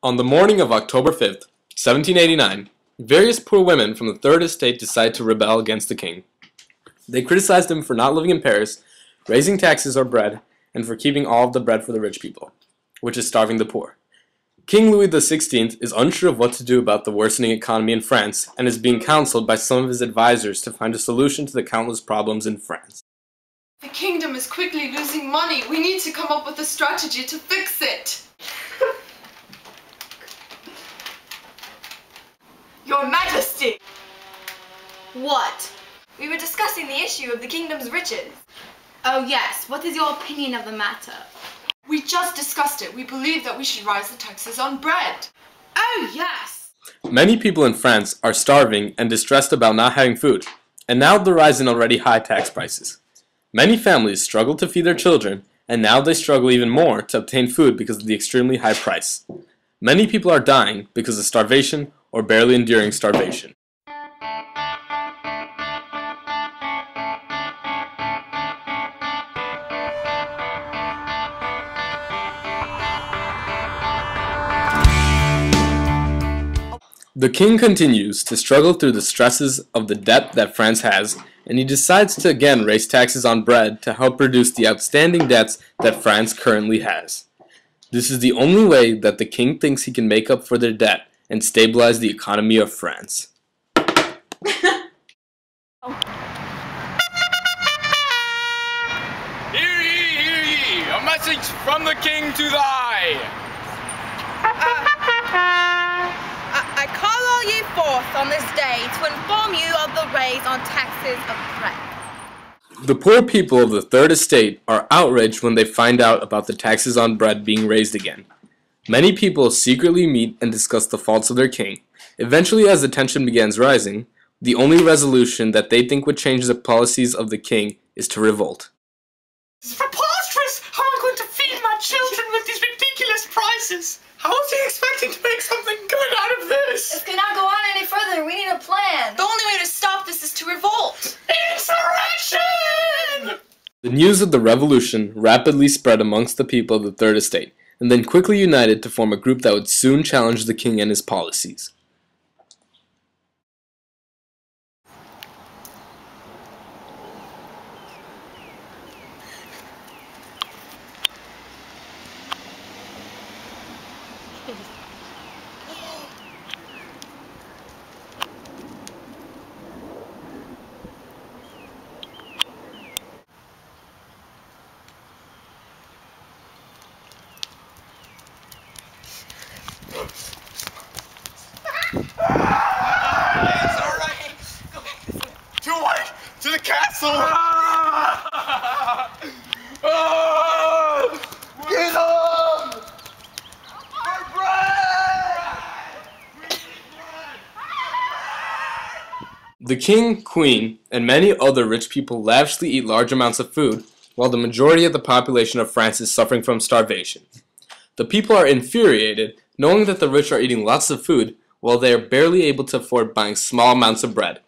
On the morning of October 5th, 1789, various poor women from the Third Estate decided to rebel against the king. They criticized him for not living in Paris, raising taxes or bread, and for keeping all of the bread for the rich people, which is starving the poor. King Louis XVI is unsure of what to do about the worsening economy in France and is being counseled by some of his advisors to find a solution to the countless problems in France. The kingdom is quickly losing money. We need to come up with a strategy to fix it. Your Majesty! What? We were discussing the issue of the kingdom's riches. Oh yes, what is your opinion of the matter? We just discussed it. We believe that we should raise the taxes on bread. Oh yes! Many people in France are starving and distressed about not having food, and now the rise in already high tax prices. Many families struggle to feed their children, and now they struggle even more to obtain food because of the extremely high price. Many people are dying because of starvation or barely enduring starvation. The king continues to struggle through the stresses of the debt that France has, and he decides to again raise taxes on bread to help reduce the outstanding debts that France currently has. This is the only way that the king thinks he can make up for their debt and stabilize the economy of France. Hear ye, hear ye! A message from the king to thy! I call all you forth on this day to inform you of the raise on taxes of bread. The poor people of the Third Estate are outraged when they find out about the taxes on bread being raised again. Many people secretly meet and discuss the faults of their king. Eventually, as the tension begins rising, the only resolution that they think would change the policies of the king is to revolt. This is preposterous! How am I going to feed my children with these ridiculous prices? How is he expecting to make something good out of this? This cannot go on any further. We need a plan. The only way to stop this is to revolt. Insurrection! The news of the revolution rapidly spread amongst the people of the Third Estate, and then quickly united to form a group that would soon challenge the king and his policies. It's alright! To what? To the castle! Get him! For bread! The king, queen, and many other rich people lavishly eat large amounts of food, while the majority of the population of France is suffering from starvation. The people are infuriated, knowing that the rich are eating lots of food, while they are barely able to afford buying small amounts of bread.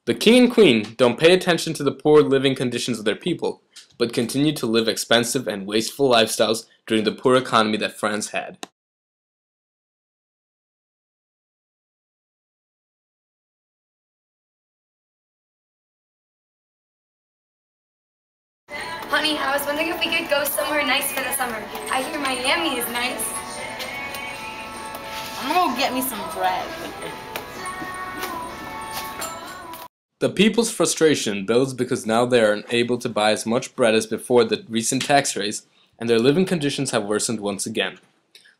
The king and queen don't pay attention to the poor living conditions of their people, but continue to live expensive and wasteful lifestyles during the poor economy that France had. Honey, I was wondering if we could go somewhere nice for the summer. I hear Miami is nice. I'm gonna go get me some bread. The people's frustration builds because now they are unable to buy as much bread as before the recent tax raise, and their living conditions have worsened once again.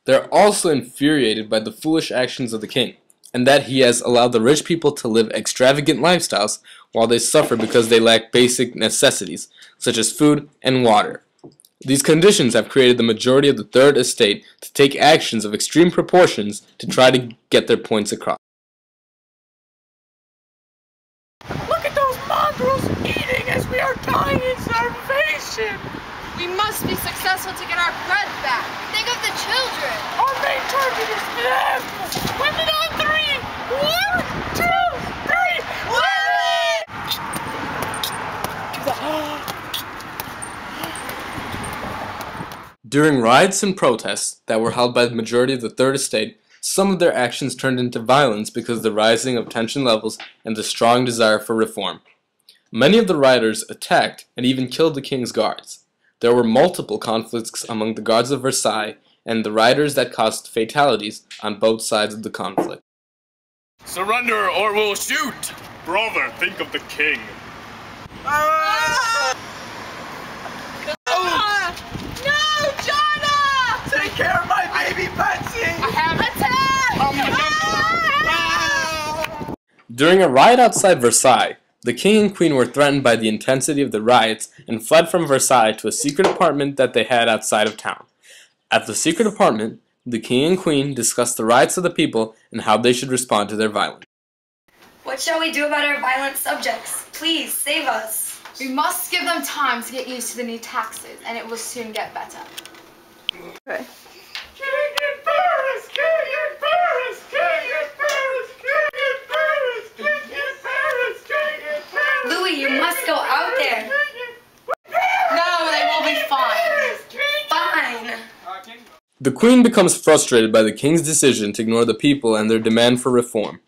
They are also infuriated by the foolish actions of the king, and that he has allowed the rich people to live extravagant lifestyles while they suffer because they lack basic necessities, such as food and water. These conditions have created the majority of the Third Estate to take actions of extreme proportions to try to get their points across. Look at those mongrels eating as we are dying in starvation! We must be successful to get our bread back. Think of the children. Our main target is them! Women on three! 1, 2, 3! Women! During riots and protests that were held by the majority of the Third Estate, some of their actions turned into violence because of the rising of tension levels and the strong desire for reform. Many of the rioters attacked and even killed the king's guards. There were multiple conflicts among the guards of Versailles and the rioters that caused fatalities on both sides of the conflict. Surrender or we'll shoot! Brother, think of the king. No, Jonah! Take care of my baby, Betsy! During a riot outside Versailles, the king and queen were threatened by the intensity of the riots and fled from Versailles to a secret apartment that they had outside of town. At the secret apartment, the king and queen discussed the rights of the people and how they should respond to their violence. What shall we do about our violent subjects? Please, save us. We must give them time to get used to the new taxes, and it will soon get better. Okay. King in Paris! King in Paris! King in Paris! King in Paris! King in Paris! King in Paris! Louis, you must go out there. No, they will be fine. Fine. The queen becomes frustrated by the king's decision to ignore the people and their demand for reform.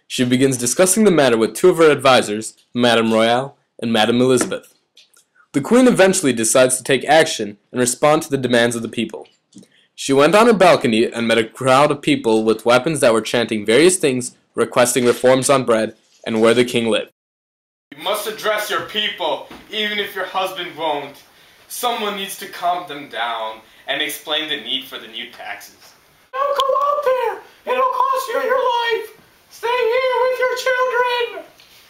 She begins discussing the matter with two of her advisors, Madame Royale and Madame Elizabeth. The queen eventually decides to take action and respond to the demands of the people. She went on her balcony and met a crowd of people with weapons that were chanting various things, requesting reforms on bread and where the king lived. You must address your people, even if your husband won't. Someone needs to calm them down and explain the need for the new taxes. Don't go out there! It'll cost you your life! Stay here with your children!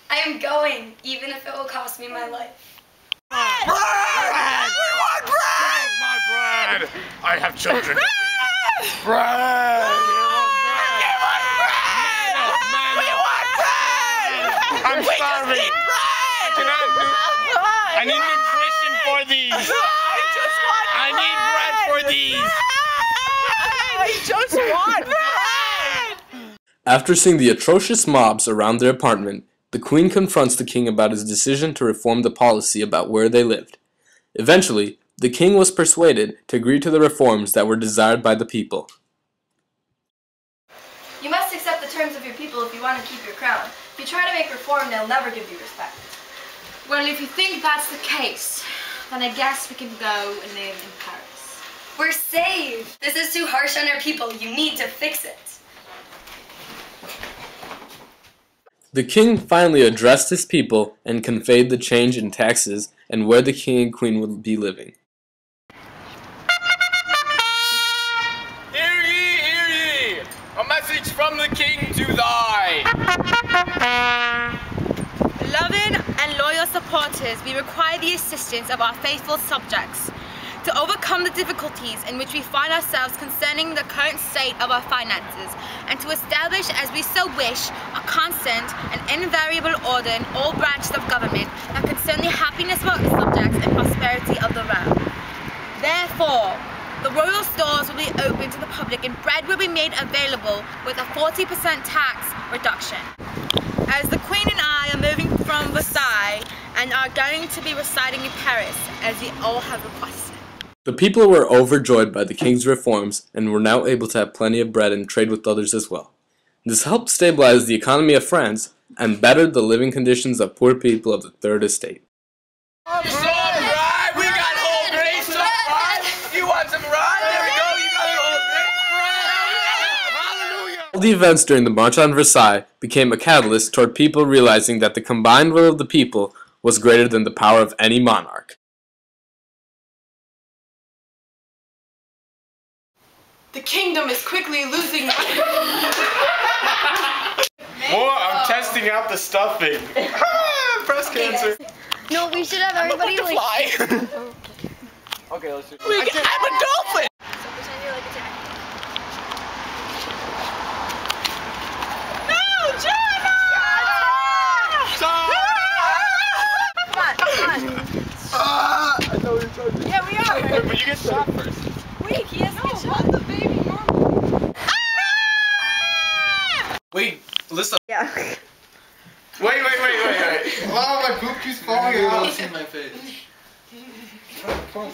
I am going, even if it will cost me my life. Bread! We want bread! My bread! I have children. Bread! Bread! I'm starving. I need nutrition for these. I need bread for these. I just want bread! After seeing the atrocious mobs around their apartment, the queen confronts the king about his decision to reform the policy about where they lived. Eventually, the king was persuaded to agree to the reforms that were desired by the people. You must accept the terms of your people if you want to keep your crown. If you try to make reform, they'll never give you respect. Well, if you think that's the case, then I guess we can go and live in Paris. We're saved! This is too harsh on our people. You need to fix it. The king finally addressed his people and conveyed the change in taxes and where the king and queen would be living. Hear ye, hear ye! A message from the king to thy! Loving and loyal supporters, we require the assistance of our faithful subjects to overcome the difficulties in which we find ourselves concerning the current state of our finances, and to establish, as we so wish, a constant and invariable order in all branches of government that concern the happiness of our subjects and prosperity of the realm. Therefore, the royal stores will be open to the public and bread will be made available with a 40% tax reduction. As the Queen and I are moving from Versailles and are going to be residing in Paris, as we all have requested. The people were overjoyed by the king's reforms and were now able to have plenty of bread and trade with others as well. This helped stabilize the economy of France and bettered the living conditions of poor people of the Third Estate. Some rye! We got whole grain, some rye! You want some rye? There we go, you got whole grain! Hallelujah! All the events during the March on Versailles became a catalyst toward people realizing that the combined will of the people was greater than the power of any monarch. The kingdom is quickly losing. More, I'm testing out the stuffing. Breast cancer. No, we should have everybody like... Okay, let's do it. I'm a dolphin! So pretend you're like a tack. No, Jonah! Come on. I know you're trying to. Yeah, we are. Wait, but you get shot first. Wait, he has to get shot. The baby normal. Wait, listen. Yeah. Wait. Oh, my poop keeps falling out. in my face. Come on.